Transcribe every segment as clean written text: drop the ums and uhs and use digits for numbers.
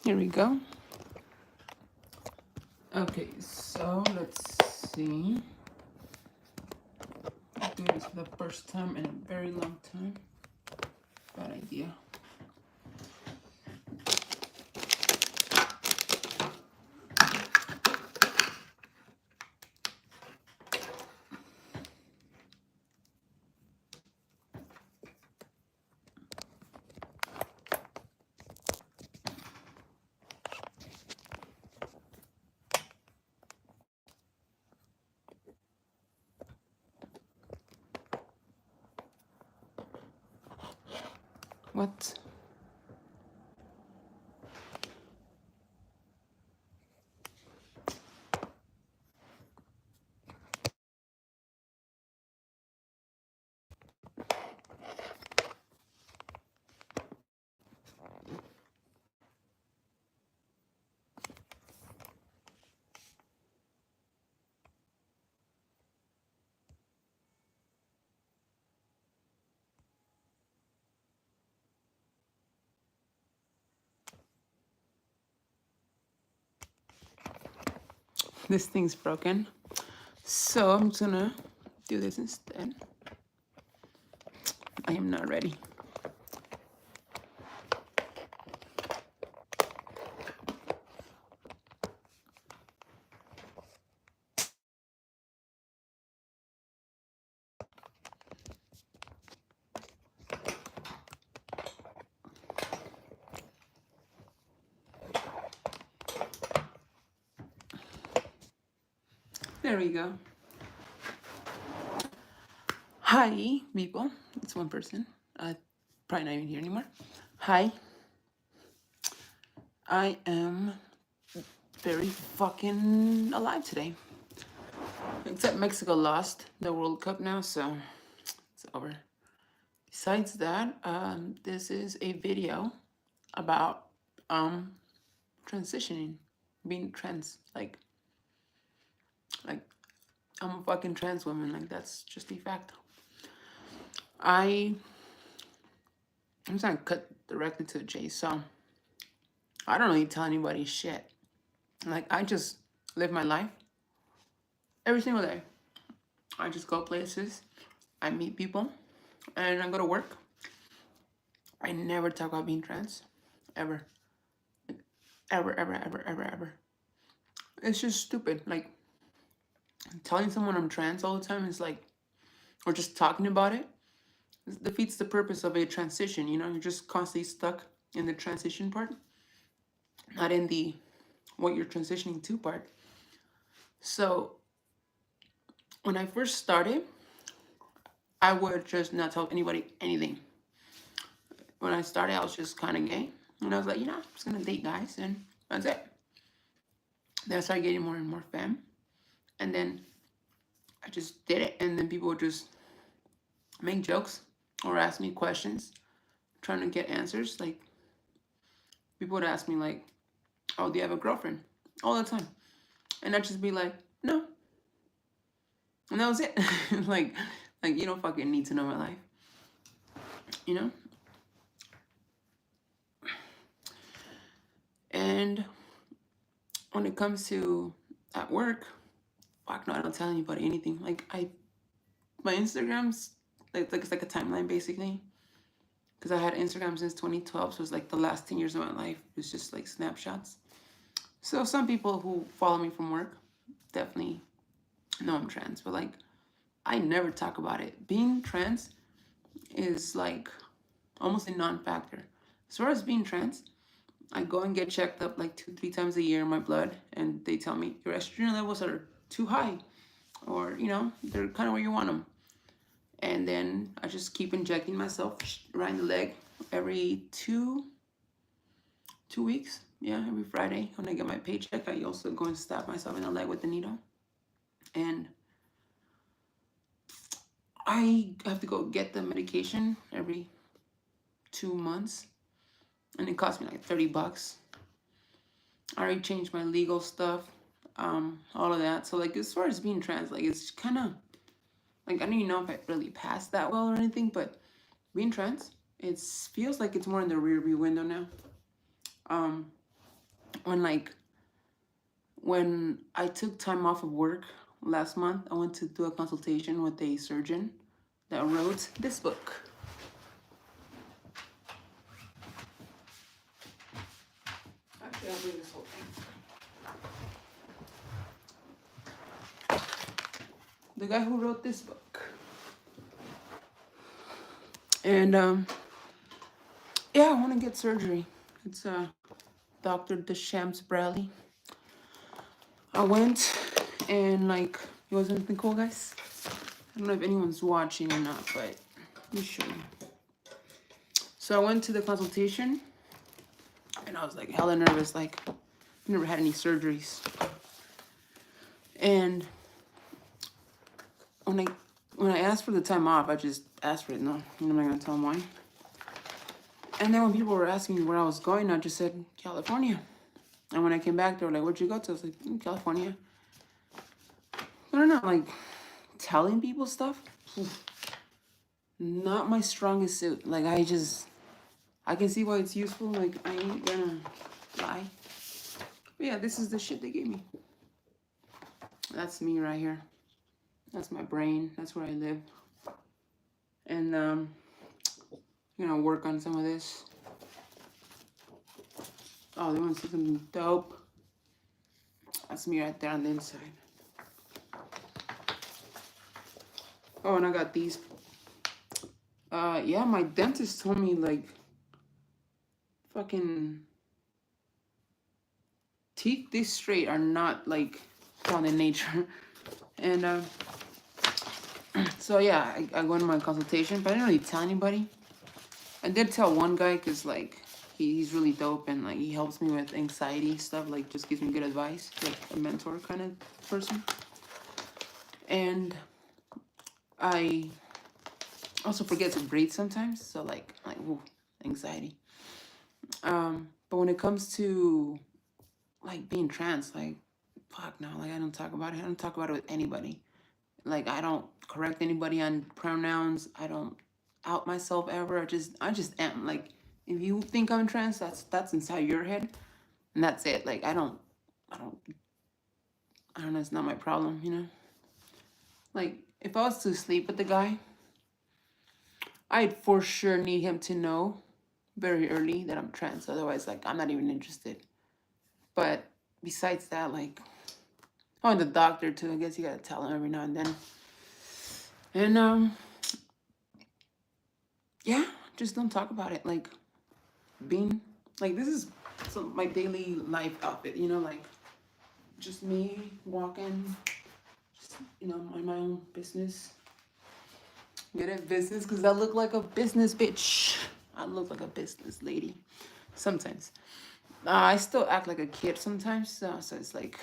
Here we go. Okay, so let's see. I'm doing this for the first time in a very long time. Bad idea. What? This thing's broken. So I'm just gonna do this instead. I am not ready. There we go. Hi, people. It's one person. Probably not even here anymore. Hi. I am very fucking alive today. Except Mexico lost the World Cup now, so it's over. Besides that, this is a video about transitioning, being trans. Like I'm a fucking trans woman. Like that's just a fact. I'm just gonna cut directly to the chase. So I don't really tell anybody shit. Like I just live my life every single day. I just go places, I meet people, and I go to work. I never talk about being trans, ever, ever. It's just stupid. Like telling someone I'm trans all the time is like, or just talking about it, defeats the purpose of a transition. You know, you're just constantly stuck in the transition part, not in the what you're transitioning to part. So when I first started, I would just not tell anybody anything. When I started, I was just kind of gay, and I was like, I'm just gonna date guys, and that's it. Then I started getting more and more femme, and then I just did it, and then people would just make jokes or ask me questions, trying to get answers. Like people would ask me like, "Oh, do you have a girlfriend?" All the time, and I'd just be like, "No," and that was it. like, like you don't fucking need to know my life, you know. And when it comes to at work, fuck no, I don't tell anybody anything. Like my Instagram's like it's like a timeline basically. Because I had Instagram since 2012, so it's like the last 10 years of my life. It's just like snapshots. So some people who follow me from work definitely know I'm trans, but like I never talk about it. Being trans is like almost a non-factor. As far as being trans, I go and get checked up like 2, 3 times a year in my blood, and they tell me your estrogen levels are too high, or they're kind of where you want them. And then I just keep injecting myself right in the leg every 2 weeks. Yeah, every Friday when I get my paycheck, I also go and stab myself in the leg with the needle. And I have to go get the medication every 2 months, and it cost me like $30. I already changed my legal stuff, all of that. So like as far as being trans, like it's kind of like I don't even know if I really passed that well or anything, but being trans, it feels like it's more in the rear view window now. when like when I took time off of work last month, I went to do a consultation with a surgeon that wrote this book. Actually, I'll read this whole thing. The guy who wrote this book. And yeah, I want to get surgery. It's Dr. Deschamps Bradley. I went and like, it was anything cool, guys? I don't know if anyone's watching or not, but let me show you. So I went to the consultation and I was like hella nervous. Like, I've never had any surgeries. And when I asked for the time off, I just asked for it. No, I'm not gonna tell them why. And then when people were asking me where I was going, I just said California. And when I came back, they were like, "Where'd you go to?" I was like, California. I don't know, like telling people stuff, not my strongest suit. Like I can see why it's useful. Like I ain't gonna lie. But yeah, this is the shit they gave me. That's me right here. That's my brain. That's where I live. And I'm gonna work on some of this. Oh, they want to see something dope. That's me right there on the inside. Oh, and I got these. Yeah, my dentist told me like fucking teeth this straight are not like found in nature. And so yeah, I go into my consultation, but I didn't really tell anybody. I did tell one guy because like he's really dope and like he helps me with anxiety stuff, like just gives me good advice, like a mentor kind of person. And I also forget to breathe sometimes, so like ooh, anxiety. But when it comes to like being trans, like fuck no, like I don't talk about it. I don't talk about it with anybody. Like I don't correct anybody on pronouns. I don't out myself ever. I just am. Like if you think I'm trans, that's inside your head, and that's it. Like I don't know. It's not my problem, you know. Like if I was to sleep with the guy, I'd for sure need him to know very early that I'm trans. Otherwise, like I'm not even interested. But besides that, like oh, and the doctor too. I guess you gotta tell him every now and then. And yeah, just don't talk about it. Like being like this is my daily life outfit, you know, like just me walking, just mind my own business. Get it, business, because I look like a business bitch. I look like a business lady sometimes. I still act like a kid sometimes, so it's like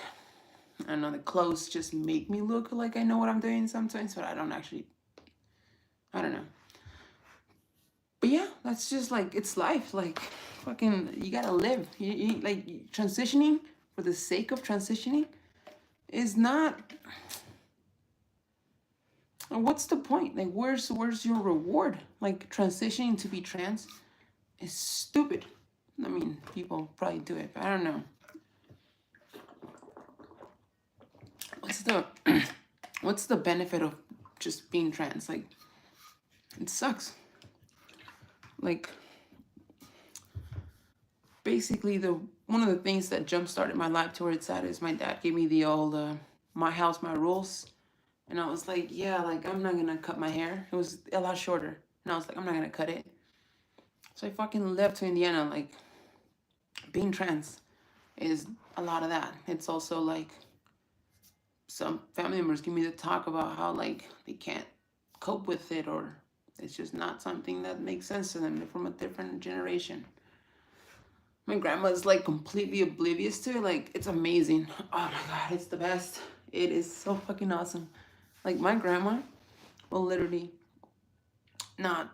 I don't know, the clothes just make me look like I know what I'm doing sometimes, but I don't actually. I don't know. But yeah, that's just like it's life. Like fucking, you gotta live. Like transitioning for the sake of transitioning is not. What's the point? Like, where's your reward? Like transitioning to be trans is stupid. I mean, people probably do it, but I don't know. What's the what's the benefit of just being trans? Like, it sucks. Like, basically, the one of the things that jump started my life to where it's at is my dad gave me the old my house, my rules. And I was like, yeah, like I'm not gonna cut my hair. It was a lot shorter. And I was like, I'm not gonna cut it. So I fucking left to Indiana. Like being trans is a lot of that. It's also like some family members give me the talk about how like they can't cope with it or it's just not something that makes sense to them. They're from a different generation. My grandma's like completely oblivious to it. Like it's amazing. Oh my god, it's the best. It is so fucking awesome. Like my grandma will literally not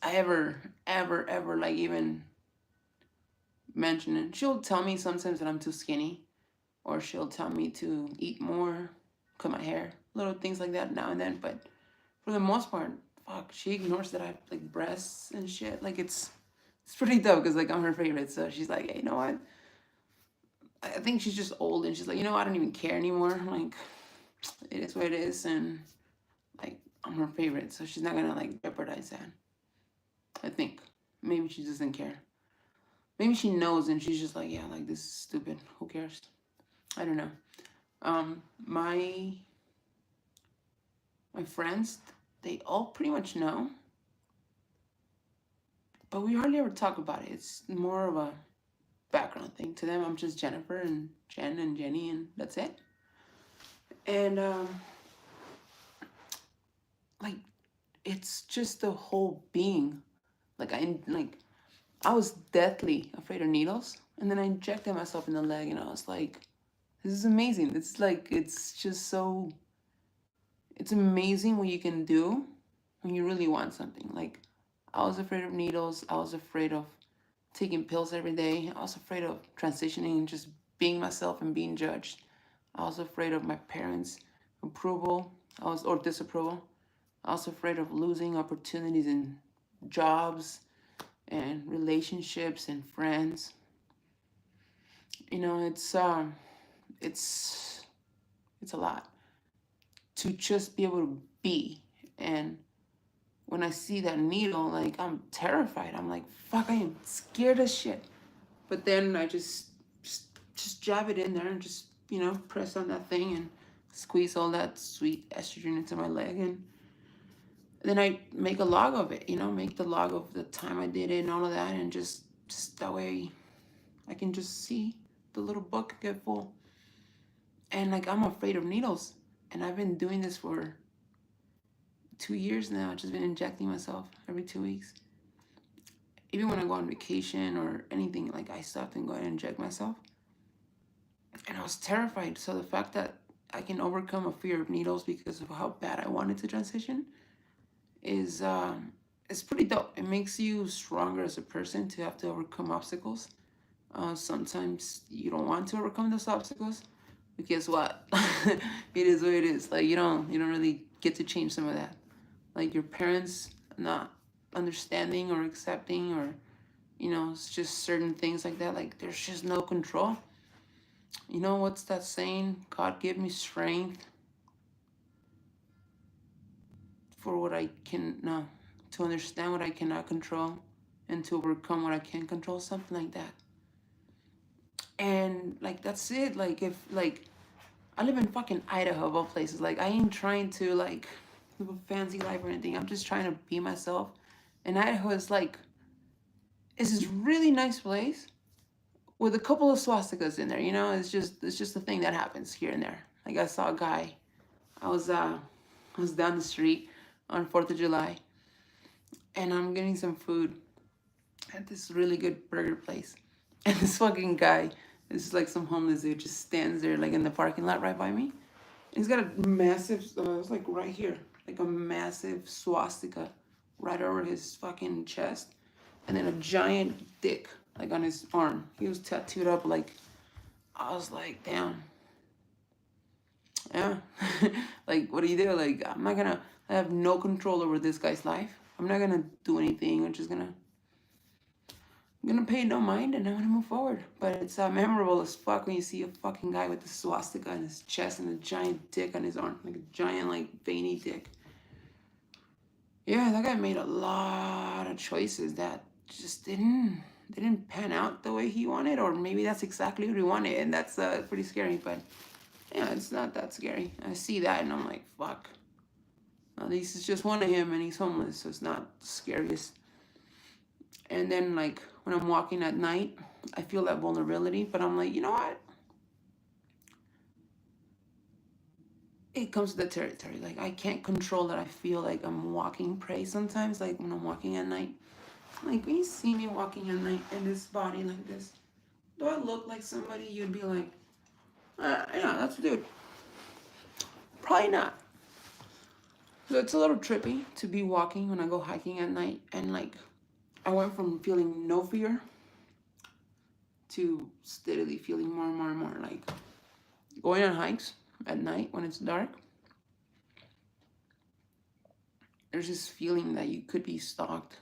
ever like even mention it. She'll tell me sometimes that I'm too skinny, or she'll tell me to eat more, cut my hair, little things like that now and then. But for the most part, fuck, she ignores that I have like breasts and shit. Like it's pretty dope because like I'm her favorite. So she's like, hey, you know what? I think she's just old and she's like, I don't even care anymore. Like, it is what it is, and like I'm her favorite, so she's not gonna like jeopardize that. I think maybe she doesn't care. Maybe she knows and she's just like, yeah, like this is stupid. Who cares? I don't know. My friends, they all pretty much know, but we hardly ever talk about it. It's more of a background thing to them. I'm just Jennifer and Jen and Jenny, and that's it. And like it's just the whole being. I was deathly afraid of needles, and then I injected myself in the leg, and I was like, "This is amazing." It's just so. It's amazing what you can do when you really want something. Like, I was afraid of needles. I was afraid of taking pills every day. I was afraid of transitioning and just being myself and being judged. I was afraid of my parents' approval. Or disapproval. I was afraid of losing opportunities in jobs and relationships and friends. It's it's a lot to just be able to be. And when I see that needle, like I'm terrified. I'm like, fuck, I am scared as shit. But then I just jab it in there and just press on that thing and squeeze all that sweet estrogen into my leg, and then I make a log of it. Make the log of the time I did it and all of that, and just that way I can just see the little book get full. And like I'm afraid of needles, and I've been doing this for 2 years now. I've just been injecting myself every 2 weeks. Even when I go on vacation or anything, like I stop and go and inject myself. And I was terrified. So the fact that I can overcome a fear of needles because of how bad I wanted to transition is it's pretty dope. It makes you stronger as a person to have to overcome obstacles. Sometimes you don't want to overcome those obstacles, but guess what? It is what it is. Like you don't really get to change some of that. Like your parents not understanding or accepting, or it's just certain things like that. Like there's just no control. What's that saying? God give me strength for what I can no, to understand what I cannot control, and to overcome what I can control. Something like that. And like that's it. Like if like I live in fucking Idaho of all places. Like I ain't trying to like live a fancy life or anything. I'm just trying to be myself. And Idaho is this really nice place with a couple of swastikas in there. It's just a thing that happens here and there. Like I saw a guy. I was down the street on 4th of July, and I'm getting some food at this really good burger place. And this fucking guy, this is like some homeless dude, just stands there like in the parking lot right by me. And he's got a massive, it's like right here, like a massive swastika right over his fucking chest, and then a giant dick like on his arm. He was tattooed up like, I was like, damn, yeah. Like, what do you do? Like, I have no control over this guy's life. I'm not gonna do anything. I'm gonna pay no mind, and I'm gonna move forward. But it's memorable as fuck when you see a fucking guy with a swastika on his chest and a giant dick on his arm, like a giant, like veiny dick. Yeah, that guy made a lot of choices that just didn't pan out the way he wanted, or maybe that's exactly what he wanted, and that's pretty scary. But yeah, it's not that scary. I see that, and I'm like, fuck. At least it's just one of him, and he's homeless, so it's not the scariest. And then like when I'm walking at night, I feel that vulnerability, but I'm like, you know what? It comes to the territory. Like I can't control that. I feel like I'm walking prey sometimes. Like when I'm walking at night, like when you see me walking at night in this body like this, do I look like somebody you'd be like, yeah, that's a dude? Probably not. So it's a little trippy to be walking when I go hiking at night, and like I went from feeling no fear to steadily feeling more and more and more. Like going on hikes at night when it's dark, there's this feeling that you could be stalked,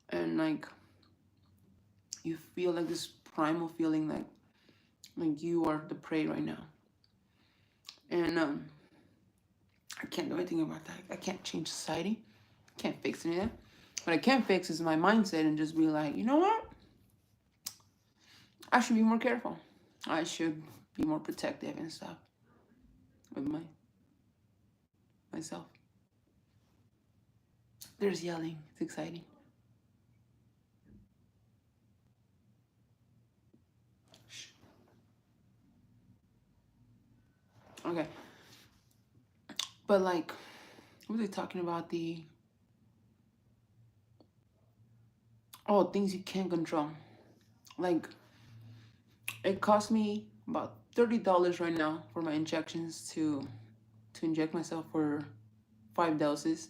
and like You feel like this primal feeling like you are the prey right now. And I can't do anything about that. I can't change society. I can't fix any of that. What I can fix is my mindset and just be like, you know what? I should be more careful. I should be more protective and stuff with myself. There's yelling. It's exciting. Okay. But like, what was I talking about? Things you can't control. Like, it cost me about $30 right now for my injections to inject myself for 5 doses,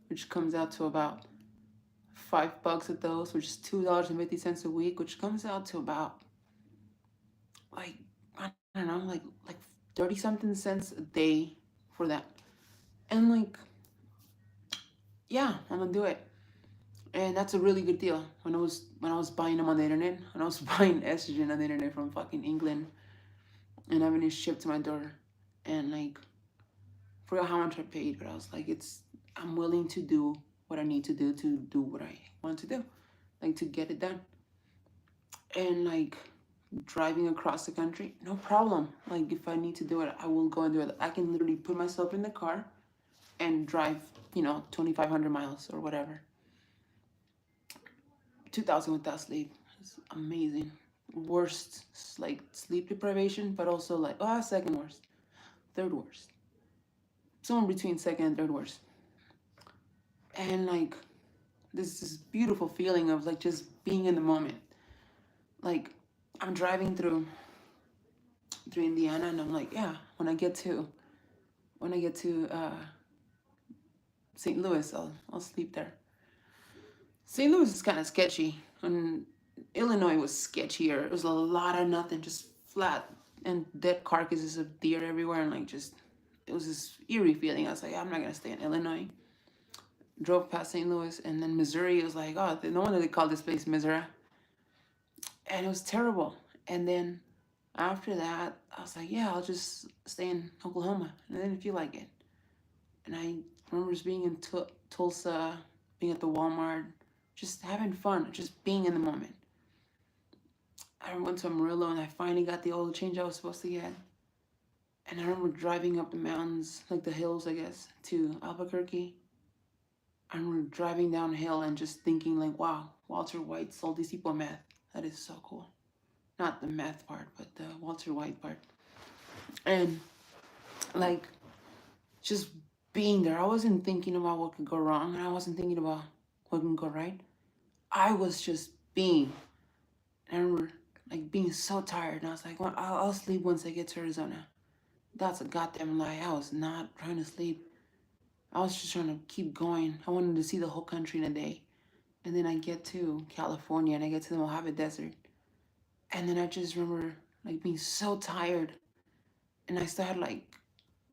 which comes out to about $5 a dose, which is $2.50 a week, which comes out to about like I don't know, like 30 something cents a day for that. And like, yeah, I'm gonna do it. And that's a really good deal. When I was buying them on the internet, when I was buying estrogen on the internet from fucking England and having it shipped to my door, and like, forgot how much I paid, but I was like, I'm willing to do what I need to do what I want to do, like to get it done. And like driving across the country, no problem. Like if I need to do it, I will go and do it. I can literally put myself in the car and drive, 2,500 miles or whatever. 2,000 without sleep. It's amazing. Worst, like sleep deprivation, but also like, second worst, third worst. Somewhere between second and third worst. And like, this beautiful feeling of like just being in the moment. Like, I'm driving through Indiana, and I'm like, yeah, when I get to St. Louis, I'll sleep there. St. Louis is kind of sketchy, and Illinois was sketchier. It was a lot of nothing, just flat and dead carcasses of deer everywhere, and like just it was this eerie feeling. I was like, I'm not gonna stay in Illinois. Drove past St. Louis, and then Missouri. It was like, oh, no wonder they call this place Missouri, and it was terrible. And then after that, I was like, yeah, I'll just stay in Oklahoma, and I didn't feel like it. And I remember just being in Tulsa, being at the Walmart, just having fun, just being in the moment. I went to Amarillo and I finally got the oil change I was supposed to get. And I remember driving up the mountains, like the hills, I guess, to Albuquerque. I remember driving downhill and just thinking, like, wow, Walter White sold these people meth. That is so cool. Not the meth part, but the Walter White part. And, like, just being there, I wasn't thinking about what could go wrong, and I wasn't thinking about what can go right. I was just being. And I remember, like, being so tired, and I was like, well, I'll sleep once I get to Arizona. That's a goddamn lie. I was not trying to sleep. I was just trying to keep going. I wanted to see the whole country in a day. And then I get to California and I get to the Mojave Desert. And then I just remember like being so tired. And I still had like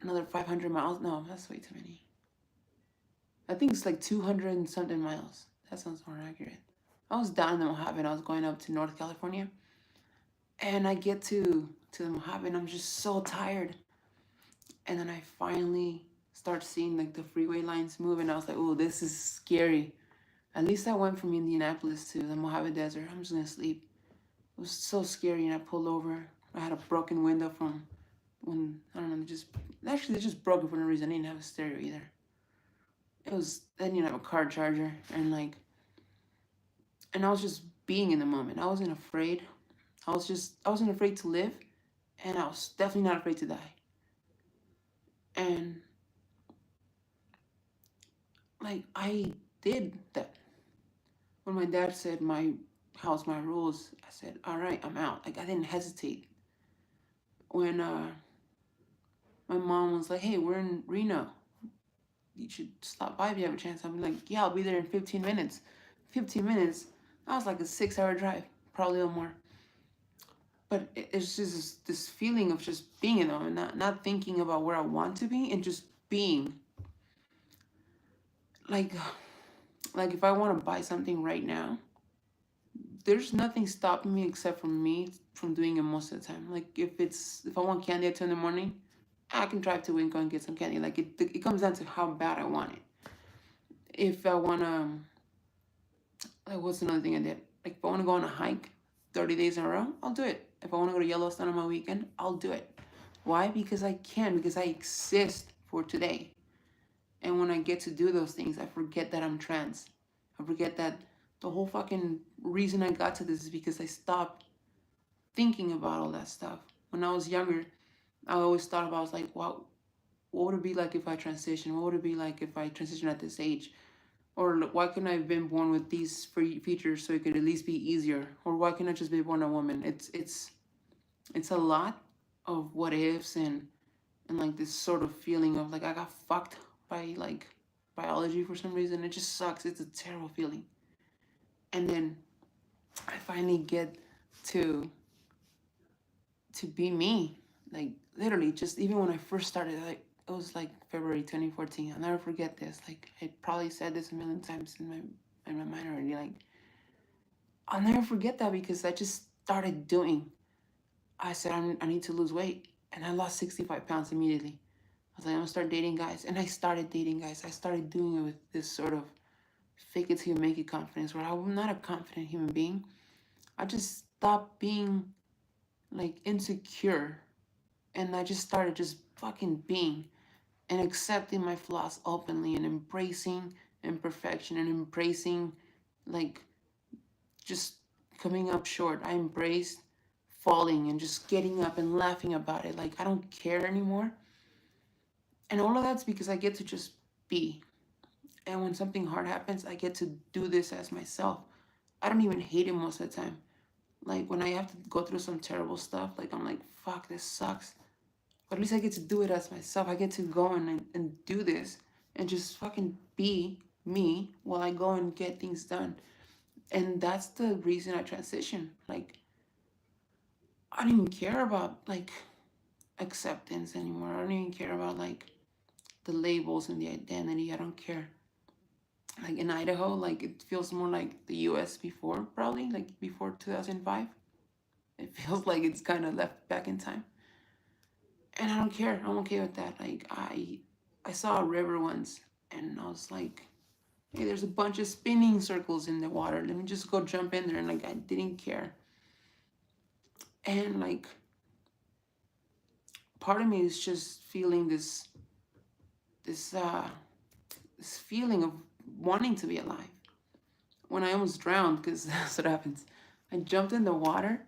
another 500 miles. No, that's way too many. I think it's like 200 and something miles. That sounds more accurate. I was down in the Mojave and I was going up to North California. And I get to the Mojave and I'm just so tired. And then I finally start seeing like the freeway lines move, and I was like, oh, this is scary. At least I went from Indianapolis to the Mojave Desert. I'm just gonna sleep. It was so scary, and I pulled over. I had a broken window from when, I don't know, they just broke it for no reason. I didn't have a stereo either. I didn't have a car charger, and I was just being in the moment. I wasn't afraid. I wasn't afraid to live, and I was definitely not afraid to die. And like, I did that. When my dad said my house, my rules, I said, all right, I'm out. Like, I didn't hesitate. When my mom was like, hey, we're in Reno, you should stop by if you have a chance. I'm like, yeah, I'll be there in 15 minutes. 15 minutes, that was like a 6 hour drive, probably a little more. But it's just this feeling of just being in them and not thinking about where I want to be, and just being. Like, like if I want to buy something right now, there's nothing stopping me except for me from doing it most of the time. Like if I want candy at 2 in the morning, I can drive to Winco and get some candy. Like it comes down to how bad I want it. If I wanna, like, what's another thing I did? Like if I wanna go on a hike 30 days in a row, I'll do it. If I wanna go to Yellowstone on my weekend, I'll do it. Why? Because I can, because I exist for today. And when I get to do those things, I forget that I'm trans. I forget that the whole fucking reason I got to this is because I stopped thinking about all that stuff. When I was younger, I always thought about, I was like, wow, what would it be like if I transition? What would it be like if I transition at this age? Or why couldn't I have been born with these features so it could at least be easier? Or why couldn't I just be born a woman? It's a lot of what ifs and like this sort of feeling of like I got fucked by like biology for some reason. It just sucks. It's a terrible feeling. And then I finally get to to be me. Like literally, just even when I first started, like it was like February 2014. I'll never forget this. Like I probably said this a million times in my mind already. Like I'll never forget that because I just started doing. I said I need to lose weight, and I lost 65 pounds immediately. I was like, I'm gonna start dating guys, and I started dating guys. I started doing it with this sort of fake it till you make it confidence, where I'm not a confident human being. I just stopped being like insecure, and I just started just fucking being and accepting my flaws openly and embracing imperfection and embracing like just coming up short. I embraced falling and just getting up and laughing about it. Like I don't care anymore. And all of that's because I get to just be. And when something hard happens, I get to do this as myself. I don't even hate it most of the time. Like when I have to go through some terrible stuff, like I'm like, fuck, this sucks. But at least I get to do it as myself. I get to go and do this and just fucking be me while I go and get things done. And that's the reason I transition. Like I don't even care about like acceptance anymore. I don't even care about like the labels and the identity. I don't care. Like in Idaho, like it feels more like the US before, probably like before 2005. It feels like it's kind of left back in time. And I don't care. I'm okay with that. Like I saw a river once and I was like, hey, there's a bunch of spinning circles in the water. Let me just go jump in there. And like I didn't care. And like part of me is just feeling this this feeling of wanting to be alive. When I almost drowned, because that's what happens. I jumped in the water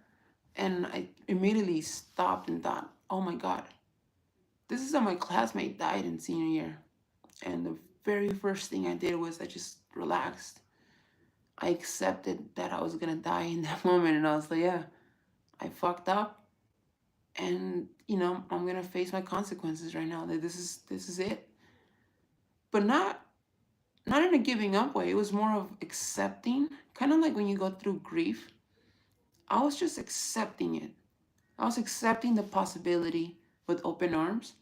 and I immediately stopped and thought, oh my God, this is how my classmate died in senior year. And the very first thing I did was I just relaxed. I accepted that I was gonna die in that moment, and I was like, yeah, I fucked up, and I'm gonna face my consequences right now. That this is it. But not in a giving up way. It was more of accepting, kind of like when you go through grief. I was just accepting it. I was accepting the possibility with open arms,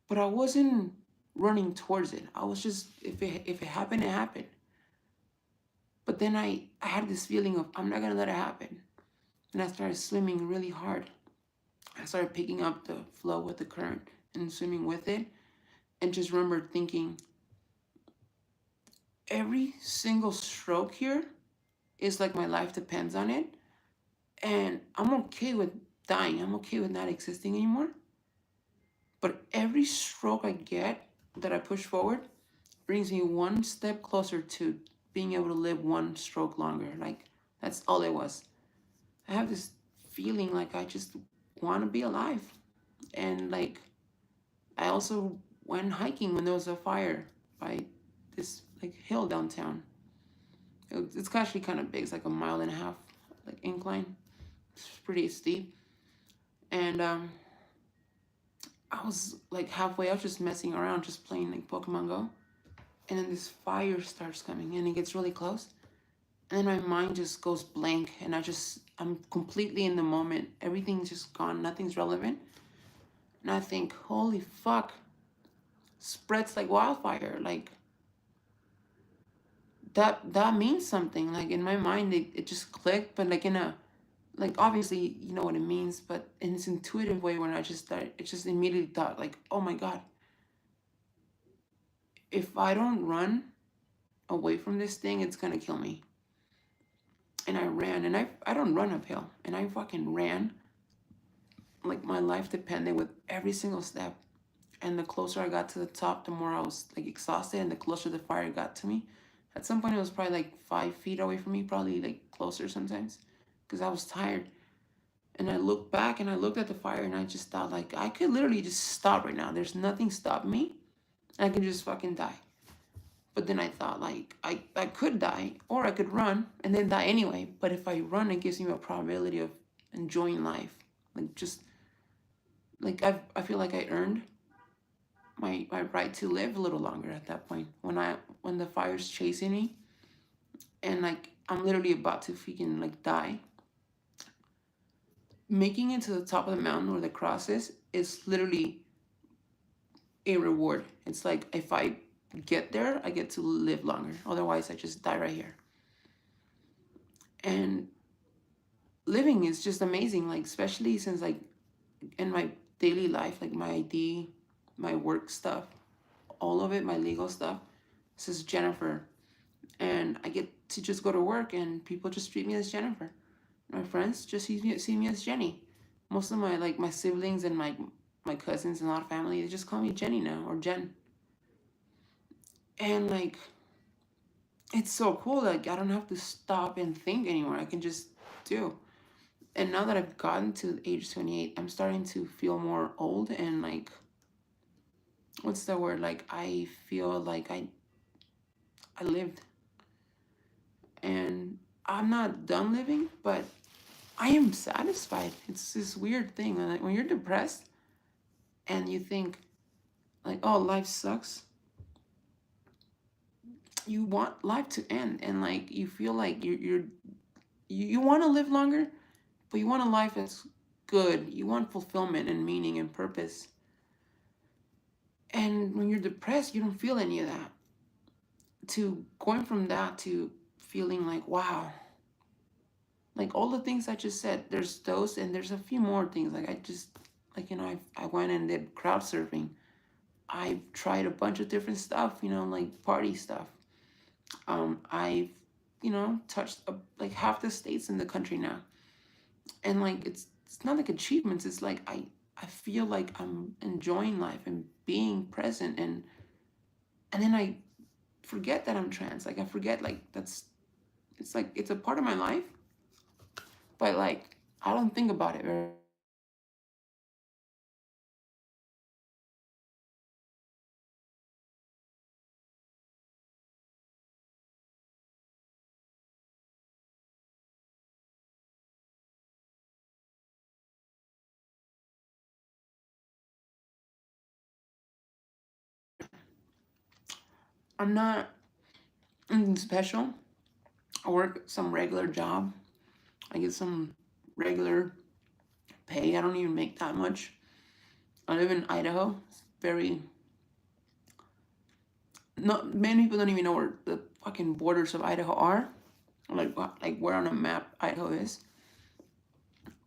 but I wasn't running towards it. I was just, if it happened, it happened. But then I had this feeling of I'm not gonna let it happen. And I started swimming really hard. I started picking up the flow with the current and swimming with it. And just remember thinking, every single stroke here is like my life depends on it. And I'm okay with dying. I'm okay with not existing anymore. But every stroke I get that I push forward brings me one step closer to being able to live one stroke longer. Like that's all it was. I have this feeling like I just want to be alive. And like I also went hiking when there was a fire by this like hill downtown. It's actually kind of big. It's like a mile and a half like incline. It's pretty steep. And I was like halfway up just messing around, just playing like Pokemon Go. And then this fire starts coming and it gets really close. And then my mind just goes blank and I'm completely in the moment. Everything's just gone. Nothing's relevant. And I think, holy fuck, spreads like wildfire. Like that means something. Like in my mind, it just clicked, but like in a, like obviously you know what it means, but in this intuitive way when I just started, it just immediately thought like, oh my God, if I don't run away from this thing, it's gonna kill me. And I ran, and I don't run uphill, and I fucking ran like my life depended with every single step. And the closer I got to the top, the more I was like exhausted, and the closer the fire got to me. At some point, it was probably like 5 feet away from me, probably like closer sometimes, because I was tired. And I looked back and I looked at the fire and I just thought like I could literally just stop right now. There's nothing stopping me. I can just fucking die. But then I thought like I could die or I could run and then die anyway. But if I run, it gives me a probability of enjoying life. Like just like I feel like I earned my right to live a little longer at that point. When the fire's chasing me and like I'm literally about to freaking like die. Making it to the top of the mountain where the cross is literally a reward. It's like if I get there, I get to live longer. Otherwise, I just die right here. And living is just amazing. Like especially since like in my daily life, like my ID, my work stuff, all of it, my legal stuff. This is Jennifer, and I get to just go to work, and people just treat me as Jennifer. My friends just see me as Jenny. Most of my like my siblings and my cousins and a lot of family, they just call me Jenny now or Jen. And like it's so cool. Like I don't have to stop and think anymore. I can just do. And now that I've gotten to age 28, I'm starting to feel more old and like what's the word? Like I feel like I lived, and I'm not done living, but I am satisfied. It's this weird thing. Like when you're depressed and you think like, oh, life sucks, you want life to end, and like you feel like you want to live longer, but you want a life that's good. You want fulfillment and meaning and purpose. And when you're depressed, you don't feel any of that. To going from that to feeling like, wow, like all the things I just said, there's those, and there's a few more things. Like I just, like, I went and did crowd surfing. I tried a bunch of different stuff, like party stuff. I've, touched like half the states in the country now. And like, it's not like achievements. It's like, I feel like I'm enjoying life and being present. And then I forget that I'm trans. Like I forget like it's like, it's a part of my life, but like, I don't think about it very. I'm not anything special. I work some regular job. I get some regular pay. I don't even make that much. I live in Idaho. It's very, not many people don't even know where the fucking borders of Idaho are. Like where on a map Idaho is.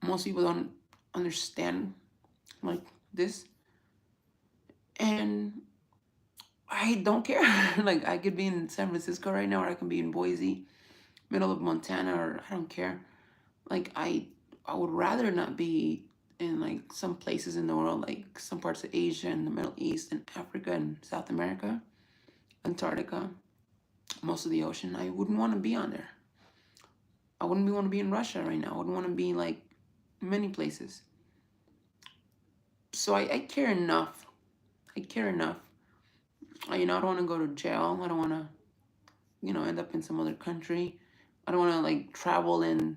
Most people don't understand like this. And I don't care. Like I could be in San Francisco right now, or I can be in Boise, middle of Montana, or I don't care. Like I would rather not be in like some places in the world, like some parts of Asia and the Middle East and Africa and South America, Antarctica, most of the ocean. I wouldn't want to be on there. I wouldn't want to be in Russia right now. I wouldn't want to be like many places. So I care enough. I care enough. I don't want to go to jail. I don't want to, end up in some other country. I don't want to like travel and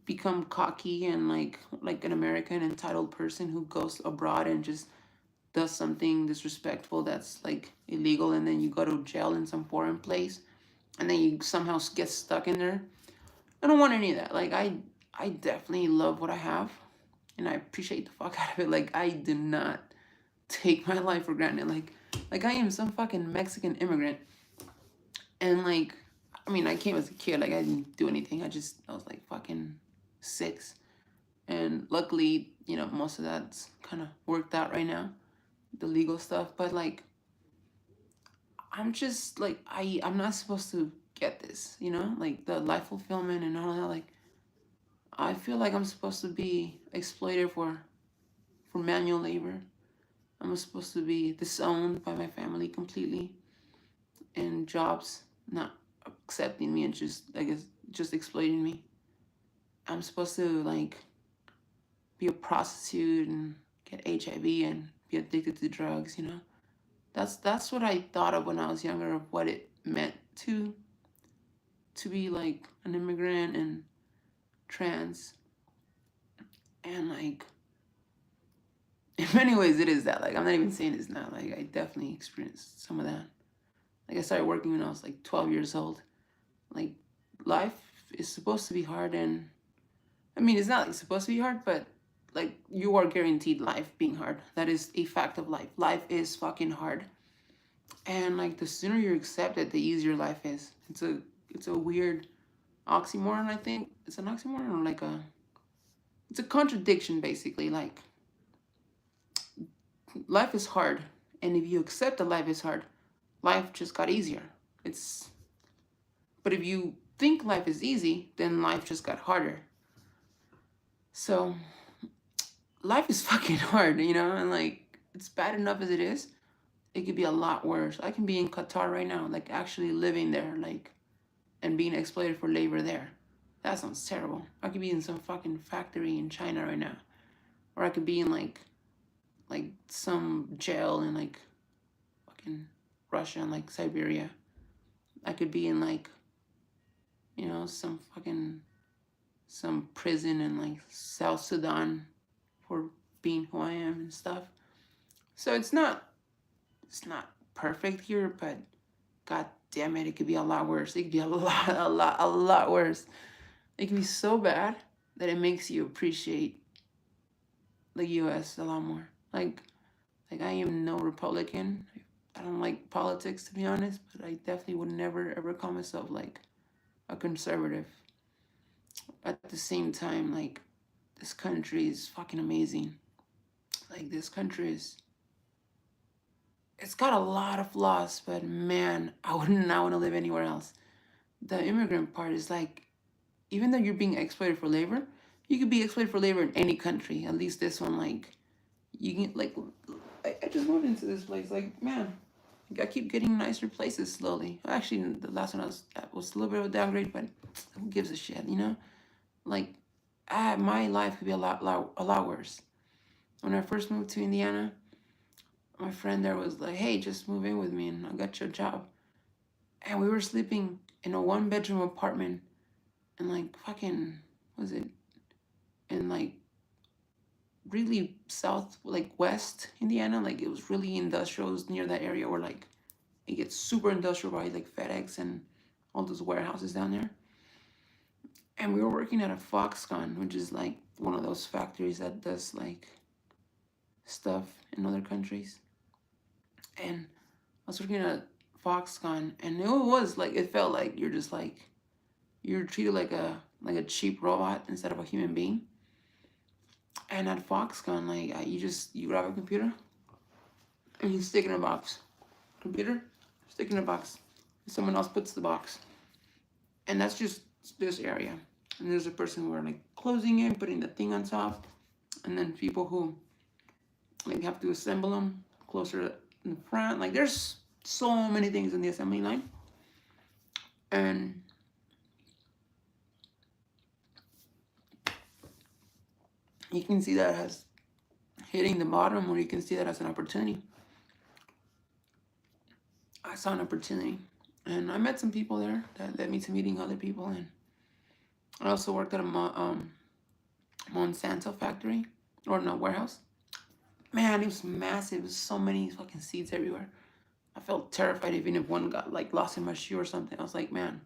become cocky and like an American entitled person who goes abroad and just does something disrespectful that's like illegal, and then you go to jail in some foreign place and then you somehow get stuck in there. I don't want any of that. Like I definitely love what I have and I appreciate the fuck out of it. Like I do not take my life for granted. Like I am some fucking Mexican immigrant And like, I mean, I came as a kid, like I didn't do anything. I was like fucking 6. And luckily, most of that's kind of worked out right now, the legal stuff. But like, I'm just like, I'm not supposed to get this, like the life fulfillment and all that. Like, I feel like I'm supposed to be exploited for manual labor. I'm supposed to be disowned by my family completely, and jobs not accepting me and just, I guess, just exploiting me. I'm supposed to like be a prostitute and get HIV and be addicted to drugs. That's what I thought of when I was younger, of what it meant to be like an immigrant and trans. And like, in many ways it is that. Like, I'm not even saying it's not. Like, I definitely experienced some of that. Like, I started working when I was like 12 years old. Like, life is supposed to be hard, and I mean, it's not like supposed to be hard, but like, you are guaranteed life being hard. That is a fact of life. Life is fucking hard. And like, the sooner you accept it, the easier life is. It's a weird oxymoron, I think. It's an oxymoron, or like it's a contradiction, basically. Like, life is hard, and if you accept that life is hard, life just got easier. It's But if you think life is easy, then life just got harder. So life is fucking hard, and like, it's bad enough as it is. It could be a lot worse. I can be in Qatar right now, like actually living there, like, and being exploited for labor there. That sounds terrible. I could be in some fucking factory in China right now, or I could be in like some jail in like fucking Russia and like Siberia. I could be in like, some prison in like South Sudan for being who I am and stuff. So it's not perfect here, but god damn it, it could be a lot worse. It could be a lot worse. It can be so bad that it makes you appreciate the US a lot more. Like I am no Republican. I don't like politics, to be honest, but I definitely would never ever call myself like a conservative. At the same time, like, this country is fucking amazing. Like, this country is, it's got a lot of flaws, but man, I would not want to live anywhere else. The immigrant part is like, even though you're being exploited for labor, you could be exploited for labor in any country. At least this one, like, you can, like, I just moved into this place. Like, man, I keep getting nicer places slowly. Actually, the last one I was at was a little bit of a downgrade, but who gives a shit? Like, my life could be a lot worse. When I first moved to Indiana, my friend there was like, "Hey, just move in with me, and I got you a job." And we were sleeping in a 1-bedroom apartment in like fucking, was it, in like really south, like west Indiana. Like, it was really industrial. It was near that area where like it gets super industrial by like FedEx and all those warehouses down there. And we were working at a Foxconn, which is like one of those factories that does like stuff in other countries. And I was working at Foxconn, and it was like, it felt like you're just like, you're treated like a cheap robot instead of a human being. And at Foxconn, like, you grab a computer and you stick it in a box. Computer, stick in a box. And someone else puts the box, and that's just this area. And there's a person who are like closing it, putting the thing on top, and then people who like have to assemble them closer in the front. Like, there's so many things in the assembly line, and you can see that as hitting the bottom, or you can see that as an opportunity. I saw an opportunity, and I met some people there that led me to meeting other people. And I also worked at a Monsanto factory, or no, warehouse. Man, it was massive. It was so many fucking seeds everywhere. I felt terrified even if one got like lost in my shoe or something. I was like, man,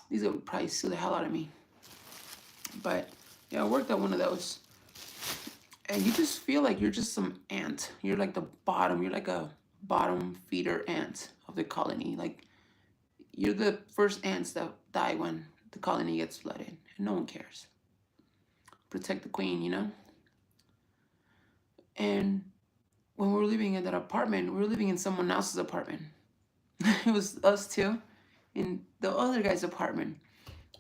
these would probably sue the hell out of me. But yeah, I worked at one of those, and you just feel like you're just some ant. You're like the bottom. You're like a bottom feeder ant of the colony. Like, you're the first ants that die when the colony gets flooded, and no one cares. Protect the queen, you know. And when we were living in that apartment, we were living in someone else's apartment. It was us two in the other guy's apartment,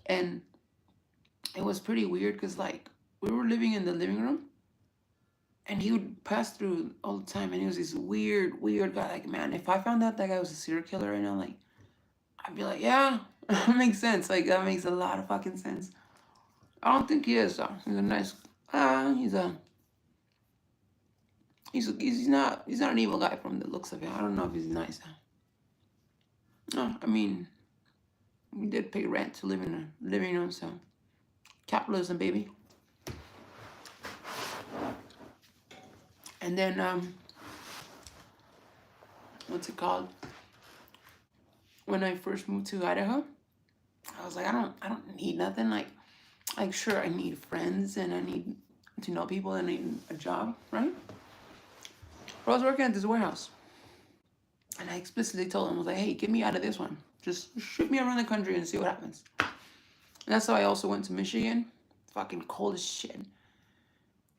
and it was pretty weird because like we were living in the living room, and he would pass through all the time, and he was this weird guy. Like, man, if I found out that guy was a serial killer right now, like, I'd be like, yeah, that makes sense. Like, that makes a lot of fucking sense. I don't think he is though. He's a nice. He's not an evil guy from the looks of it. I don't know if he's nice though. No, I mean, we did pay rent to live in a living room, so capitalism, baby. And then what's it called? When I first moved to Idaho, I was like, I don't need nothing. Like sure, I need friends and I need to know people and I need a job, right? But I was working at this warehouse, and I explicitly told him, I was like, hey, get me out of this one. Just ship me around the country and see what happens. And that's how I also went to Michigan. Fucking cold as shit.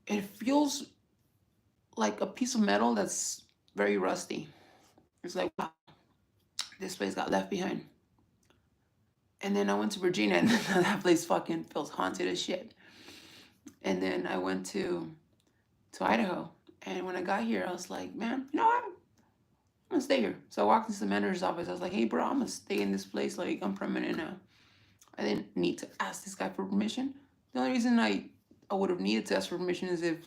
It feels like a piece of metal that's very rusty. It's like, wow, this place got left behind. And then I went to Virginia, and that place fucking feels haunted as shit. And then I went to Idaho, and when I got here, I was like, man, you know what? I'm gonna stay here. So I walked into the manager's office. I was like, hey, bro, I'm gonna stay in this place. Like, I'm permanent now. I didn't need to ask this guy for permission. The only reason I would have needed to ask for permission is if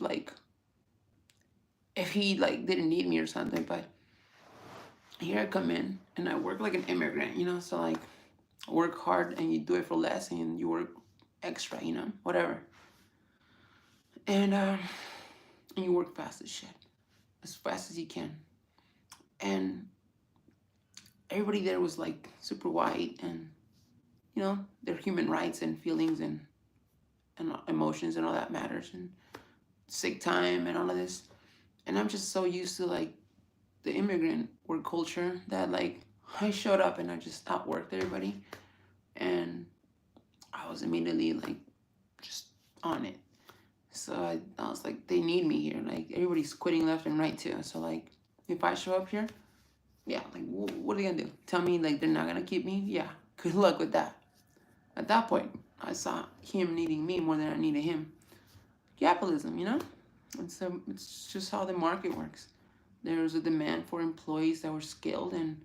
he like didn't need me or something. But here I come in and I work like an immigrant, you know. So like, work hard and you do it for less, and you work extra, you know, whatever. And you work fast as shit, as fast as you can. And everybody there was like super white, and you know, their human rights and feelings and emotions and all that matters, and sick time and all of this. And I'm just so used to like the immigrant work culture that like I showed up and I just outworked everybody, and I was immediately like just on it. So I was like, they need me here. Like everybody's quitting left and right too. So like, if I show up here, yeah, like what are they gonna do? Tell me like they're not gonna keep me? Yeah, good luck with that. At that point, I saw him needing me more than I needed him. Capitalism, you know? And so it's just how the market works. There was a demand for employees that were skilled and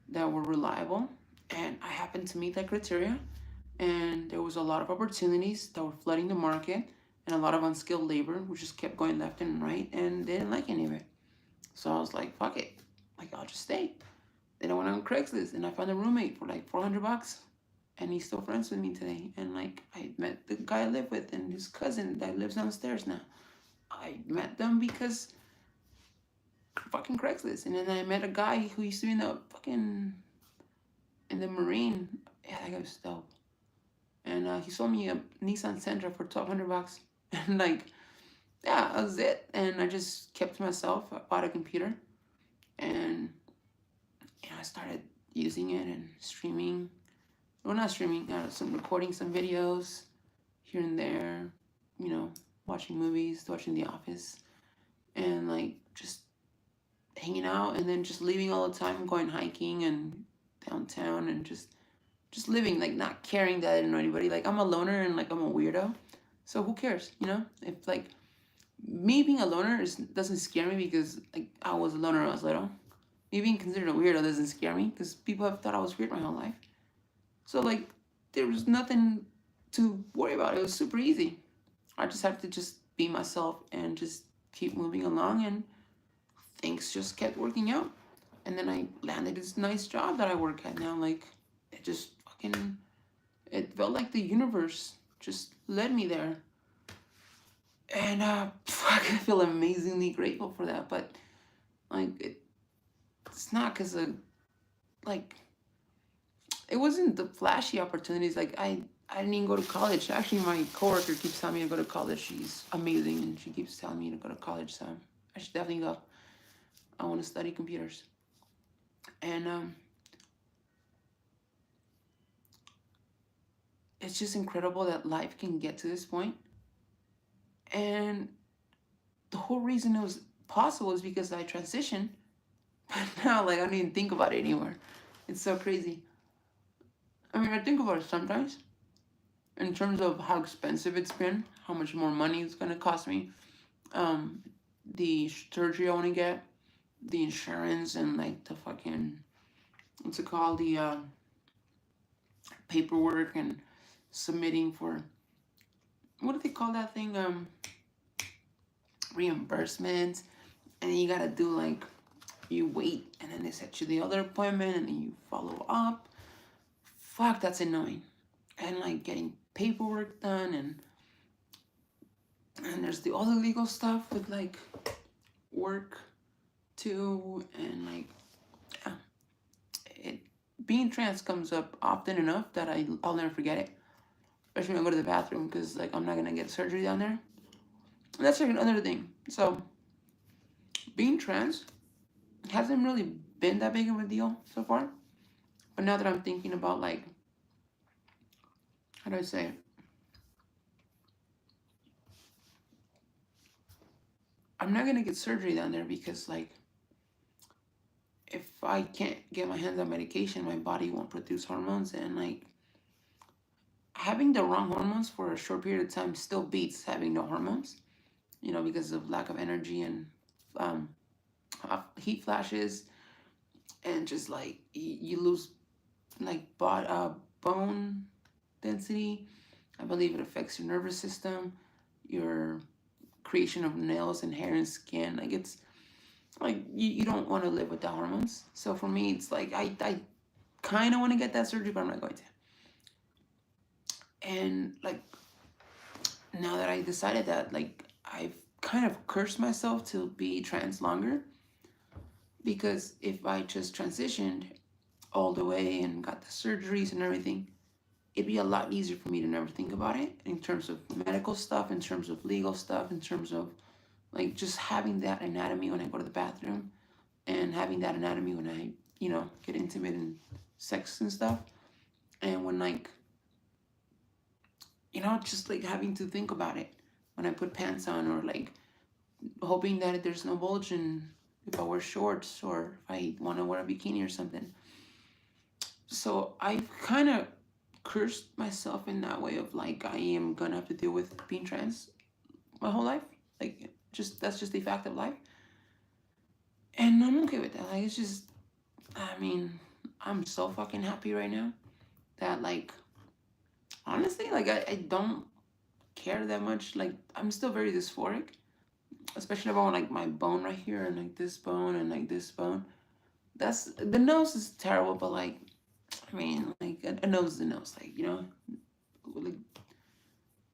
that were reliable, and I happened to meet that criteria. And there was a lot of opportunities that were flooding the market, and a lot of unskilled labor, which just kept going left and right, and they didn't like any of it. So I was like, fuck it, like I'll just stay. Then I went on Craigslist and I found a roommate for like $400, and he's still friends with me today. And like I met the guy I live with and his cousin that lives downstairs now. I met them because fucking Craigslist. And then I met a guy who used to be in the Marine. Yeah, that guy was dope. And he sold me a Nissan Sentra for $1,200. And like, yeah, that was it. And I just kept to myself. I bought a computer, and I started using it and streaming. Well, not streaming, some recording some videos here and there, you know, watching movies, watching The Office, and like just hanging out, and then just leaving all the time, going hiking and downtown, and just living, like not caring that I didn't know anybody. Like I'm a loner and like I'm a weirdo, so who cares, you know? If like me being a loner doesn't scare me because like I was a loner when I was little. Me being considered a weirdo doesn't scare me because people have thought I was weird my whole life. So like there was nothing to worry about. It was super easy. I just had to just be myself and just keep moving along, and things just kept working out. And then I landed this nice job that I work at now. Like it just fucking, it felt like the universe just led me there. And fuck, I feel amazingly grateful for that. But like it's not because of like it wasn't the flashy opportunities. Like I didn't even go to college. Actually, my coworker keeps telling me to go to college. She's amazing, and she keeps telling me to go to college. So I should definitely go. I want to study computers. And it's just incredible that life can get to this point. And the whole reason it was possible is because I transitioned. But now, like, I don't even think about it anymore. It's so crazy. I mean, I think about it sometimes in terms of how expensive it's been, how much more money it's gonna cost me, um, the surgery I want to get, the insurance, and like the fucking what's it called, the paperwork and submitting for what do they call that thing? Reimbursements, and then you gotta do like you wait, and then they set you the other appointment, and then you follow up. Fuck, that's annoying. And like getting paperwork done, and there's the other legal stuff with like work too, and like yeah, it being trans comes up often enough that I'll never forget it. Especially when I go to the bathroom because like I'm not gonna get surgery down there. And that's like another thing. So being trans hasn't really been that big of a deal so far. But now that I'm thinking about like how do I say it? I'm not gonna get surgery down there because like if I can't get my hands on medication, my body won't produce hormones, and like having the wrong hormones for a short period of time still beats having no hormones. You know, because of lack of energy and um, heat flashes, and just like you lose like bone density. I believe it affects your nervous system, your creation of nails and hair and skin. Like it's like you don't want to live without hormones. So for me, it's like I kind of want to get that surgery, but I'm not going to. And like now that I decided that, like I've kind of cursed myself to be trans longer because if I just transitioned all the way and got the surgeries and everything, it'd be a lot easier for me to never think about it in terms of medical stuff, in terms of legal stuff, in terms of like just having that anatomy when I go to the bathroom and having that anatomy when I, get intimate and sex and stuff. And when like, just like having to think about it when I put pants on or like hoping that there's no bulge in if I wear shorts or if I want to wear a bikini or something. So I've kind of cursed myself in that way of like I am gonna have to deal with being trans my whole life. Like just that's just the fact of life. And I'm okay with that. Like it's just I mean, I'm so fucking happy right now that like honestly, like I don't care that much. Like I'm still very dysphoric. Especially about like my bone right here and like this bone and like this bone. That's the nose is terrible, but like I mean, like a nose is a nose, like like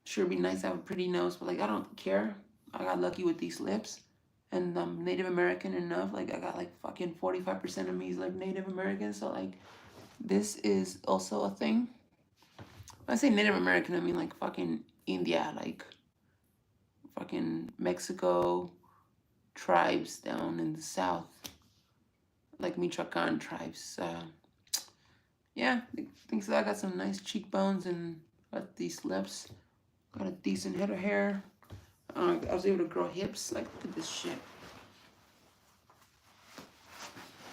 sure it'd be nice to have a pretty nose, but like I don't care. I got lucky with these lips, and I'm Native American enough. Like I got like fucking 45% of me is like Native American, so like this is also a thing. When I say Native American, I mean like fucking India, like fucking Mexico tribes down in the south, like Michoacan tribes. Yeah, I think so. I got some nice cheekbones and got these lips. Got a decent head of hair. I was able to grow hips. Like, look at this shit.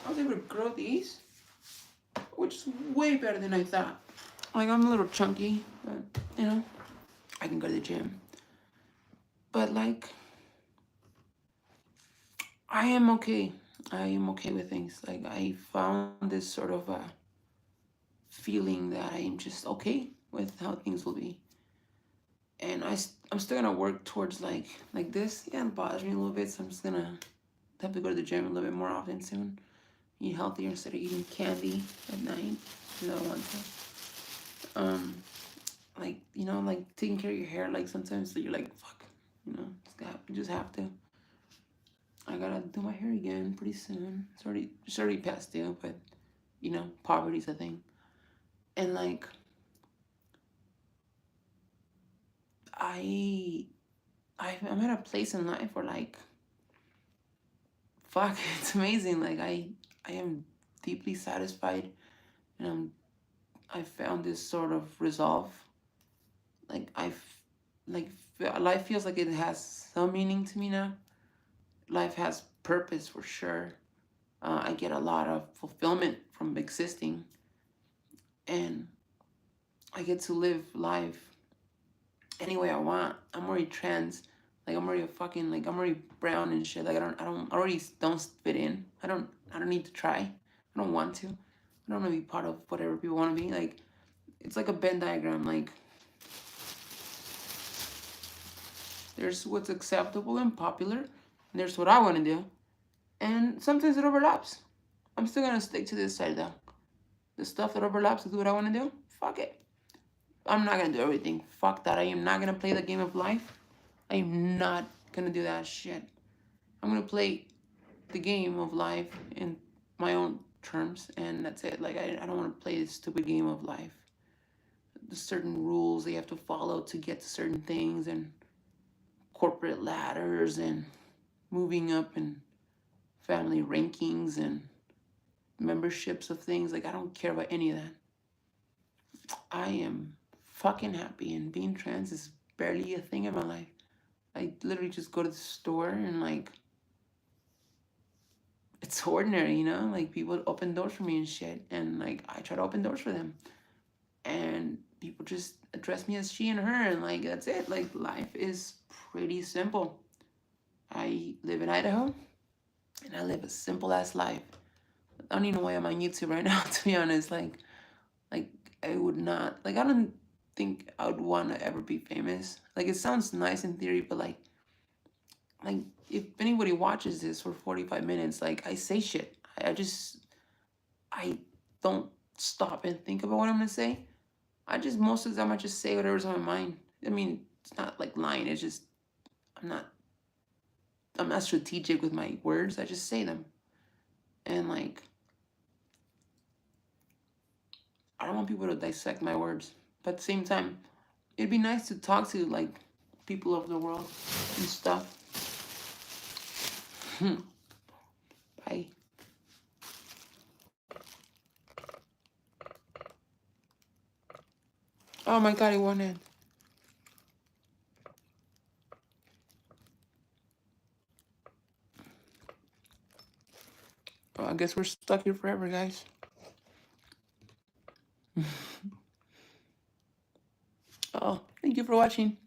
I was able to grow these, which is way better than I thought. Like, I'm a little chunky, but, I can go to the gym. But, like, I am okay. I am okay with things. Like, I found this sort of feeling that I am just okay with how things will be. And I'm still gonna work towards like this. Yeah, it bothers me a little bit, so I'm just gonna have to go to the gym a little bit more often soon. Eat healthier instead of eating candy at night. You know, I want to. Like like taking care of your hair. Like sometimes you're like, fuck, you just have to. I gotta do my hair again pretty soon. It's already past due, but poverty's a thing. And like I I'm at a place in life where like fuck, it's amazing. Like I am deeply satisfied, and I found this sort of resolve like like life feels like it has some meaning to me now. Life has purpose for sure. I get a lot of fulfillment from existing, and I get to live life any way I want. I'm already trans. Like I'm already a fucking like I'm already brown and shit. Like I already don't fit in. I don't need to try. I don't want to. I don't want to be part of whatever people want to be. Like it's like a Venn diagram. Like there's what's acceptable and popular, and there's what I want to do, and sometimes it overlaps. I'm still gonna stick to this side though. The stuff that overlaps with what I want to do, fuck it. I'm not gonna do everything. Fuck that. I am not gonna play the game of life. I am not gonna do that shit. I'm gonna play the game of life in my own terms, and that's it. Like I don't want to play this stupid game of life. There's certain rules they have to follow to get to certain things, and corporate ladders, and moving up in family rankings and memberships of things. Like I don't care about any of that. I am fucking happy, and being trans is barely a thing in my life. I literally just go to the store and like it's ordinary, you know? Like people open doors for me and shit, and like I try to open doors for them. And people just address me as she and her, and like that's it. Like life is pretty simple. I live in Idaho, and I live a simple ass life. I don't even know why I'm on YouTube right now, to be honest. Like I would not like I don't think I would want to ever be famous. Like it sounds nice in theory, but like if anybody watches this for 45 minutes, like I say shit. I just I don't stop and think about what I'm gonna say. I just most of the time I just say whatever's on my mind. I mean, it's not like lying. It's just I'm not I'm not strategic with my words. I just say them. And like I don't want people to dissect my words. But at the same time, it'd be nice to talk to like people of the world and stuff. Bye. Oh my god, it won't end. Oh, I guess we're stuck here forever, guys. Oh, thank you for watching.